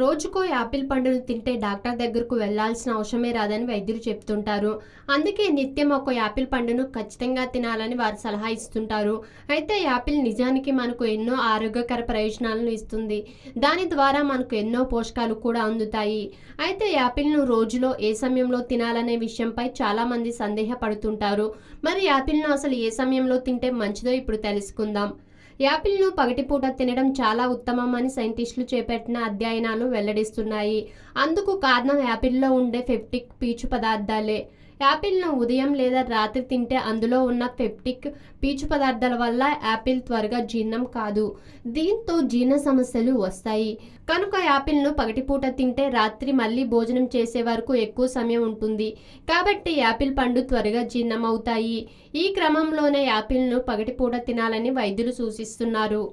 రోజుకో యాపిల్ పండును తింటే డాక్టర్ దగ్గరకు వెళ్లాల్సిన అవసరమే రాదని వైద్యులు చెప్తుంటారు. అందుకే నిత్యం ఒక యాపిల్ పండును ఖచ్చితంగా తినాలని వారు సలహా ఇస్తుంటారు. అయితే యాపిల్ నిజానికి మనకు ఎన్నో ఆరోగ్యకర ప్రయోజనాలను ఇస్తుంది. దాని ద్వారా మనకు ఎన్నో పోషకాలు కూడా అందుతాయి. అయితే యాపిల్ను రోజులో ఏ సమయంలో తినాలనే విషయంపై చాలామంది సందేహపడుతుంటారు. మరి యాపిల్ను అసలు ఏ సమయంలో తింటే మంచిదో ఇప్పుడు తెలుసుకుందాం. యాపిల్ను పగటిపూట తినడం చాలా ఉత్తమం అని సైంటిస్టులు చేపట్టిన అధ్యయనాలు వెల్లడిస్తున్నాయి. అందుకు కారణం యాపిల్లో ఉండే పెప్టిక్ పీచు పదార్థాలే. యాపిల్ను ఉదయం లేదా రాత్రి తింటే అందులో ఉన్న పెప్టిక్ పీచు పదార్థాల వల్ల యాపిల్ త్వరగా జీర్ణం కాదు. దీంతో జీర్ణ సమస్యలు వస్తాయి. కనుక యాపిల్ను పగటిపూట తింటే రాత్రి మళ్ళీ భోజనం చేసే వరకు ఎక్కువ సమయం ఉంటుంది. కాబట్టి యాపిల్ పండు త్వరగా జీర్ణమవుతాయి. ఈ క్రమంలోనే యాపిల్ను పగటిపూట తినాలని వైద్యులు సూచిస్తున్నారు.